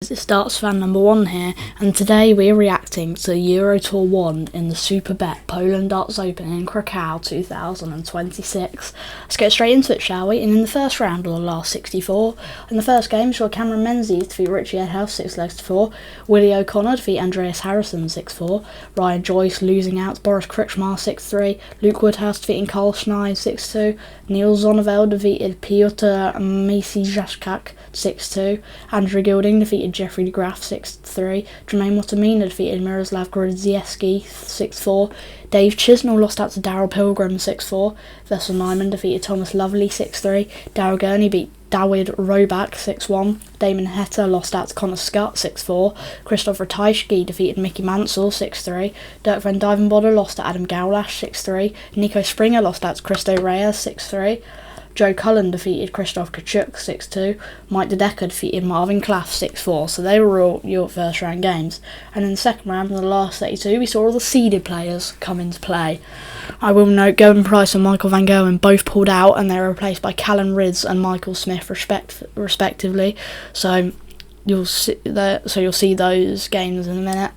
It starts fan number 1 here, and today we're reacting to Euro Tour 1 in the Super Bet Poland Darts Open in Krakow 2026. Let's get straight into it, shall we? And in the first round of the last 64, in the first game, we saw Cameron Menzies defeat Richie Edhouse 6 legs to 4, Willie O'Connor defeat Andreas Harrison 6-4, Ryan Joyce losing out to Boris Kritschmar 6-3, Luke Woodhouse defeating Carl Schneid 6-2, Neil Zonneveld defeated Piotr Misijaskak 6-2, Andrew Gilding defeated Jeffrey de Graaf 6-3, Jermaine Motamina defeated Miroslav Grodziewski 6-4, Dave Chisnell lost out to Daryl Pilgrim 6-4, Vessel Nyman defeated Thomas Lovely 6-3, Daryl Gurney beat Dawid Roback 6-1, Damon Heta lost out to Connor Scott 6-4, Christopher Ratajski defeated Mickey Mansell 6-3, Dirk van Duivenbode lost to Adam Gawlash 6-3, Nico Springer lost out to Cristo Reyes 6-3, Joe Cullen defeated Krzysztof Kachuk 6-2, Mike De Decker defeated Marvin Klaff 6-4, so they were all your first round games. And in the second round, in the last 32, we saw all the seeded players come into play. I will note Gavin Price and Michael Van Gerwen both pulled out, and they were replaced by Callum Ridds and Michael Smith respectively. So you'll see those games in a minute.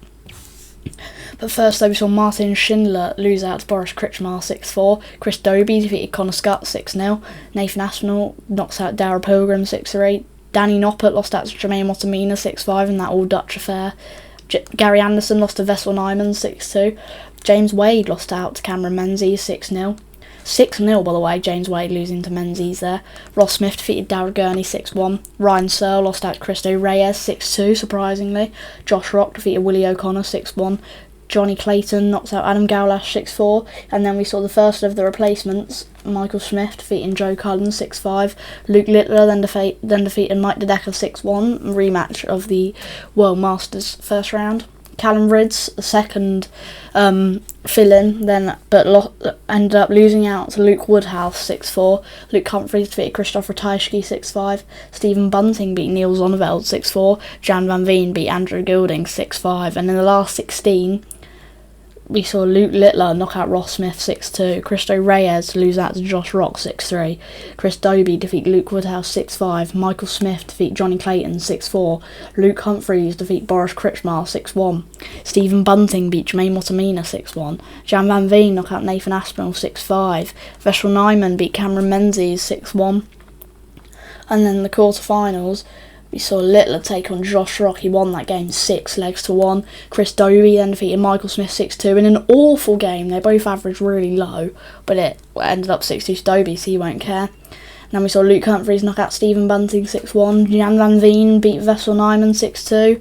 But first, though, we saw Martin Schindler lose out to Boris Kritschmar 6-4. Chris Dobie defeated Connor Scott 6-0. Nathan Aspinall knocks out Daryl Pilgrim 6-8. Danny Noppert lost out to Jermaine Motamina 6-5 in that all-Dutch affair. Gary Anderson lost to Vessel Nyman 6-2. James Wade lost out to Cameron Menzies 6-0. 6-0, by the way, James Wade losing to Menzies there. Ross Smith defeated Darragh Gurney 6-1. Ryan Searle lost out to Cristo Reyes 6-2, surprisingly. Josh Rock defeated Willie O'Connor 6-1. Johnny Clayton knocks out Adam Gawlash 6-4, and then we saw the first of the replacements, Michael Smith defeating Joe Cullen 6-5. Luke Littler then defeated Mike De Decker 6-1, rematch of the World Masters first round. Callum Ridds, the second fill-in, but ended up losing out to Luke Woodhouse 6-4. Luke Humphries defeated Krzysztof Ratajski 6-5. Stephen Bunting beat Neil Zonneveld 6-4. Jan van Veen beat Andrew Gilding 6-5. And in the last 16, we saw Luke Littler knock out Ross Smith 6-2, Cristo Reyes lose out to Josh Rock 6-3, Chris Dobie defeat Luke Woodhouse 6-5, Michael Smith defeat Johnny Clayton 6-4, Luke Humphries defeat Boris Kritschmar 6-1, Stephen Bunting beat Jermaine Motamina 6-1, Jan van Veen knock out Nathan Aspinall 6-5, Vessel Nyman beat Cameron Menzies 6-1, and then the quarterfinals, we saw Littler take on Josh Rock. He won that game 6 legs to 1. Chris Dobie then defeated Michael Smith 6-2 in an awful game. They both averaged really low, but it ended up 6-2 to Dobie, so he won't care. And then we saw Luke Humphries knock out Stephen Bunting 6-1. Jan van Veen beat Vessel Nyman 6-2.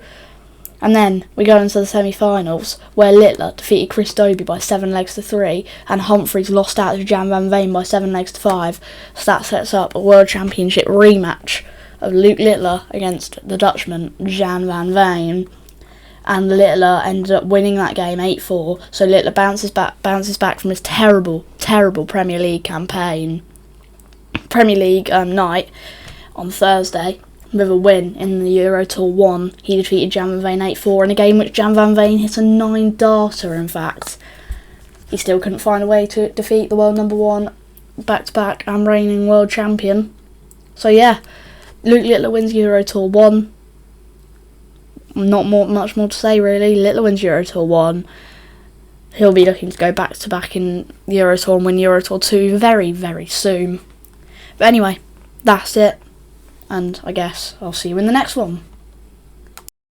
And then we go into the semi-finals, where Littler defeated Chris Dobie by 7 legs to 3, and Humphries lost out to Jan van Veen by 7 legs to 5. So that sets up a World Championship rematch of Luke Littler against the Dutchman Jan van Veen, and Littler ended up winning that game 8-4. So Littler bounces back from his terrible Premier League night on Thursday with a win in the Euro Tour 1. He defeated Jan van Veen 8-4 in a game which Jan van Veen hit a 9-darter. In fact, he still couldn't find a way to defeat the world number 1 back-to-back and reigning world champion. So yeah, Luke Littler wins Euro Tour 1. Not much more to say, really. Littler wins Euro Tour 1. He'll be looking to go back-to-back in the Euro Tour and win Euro Tour 2 very, very soon. But anyway, that's it. And I guess I'll see you in the next one.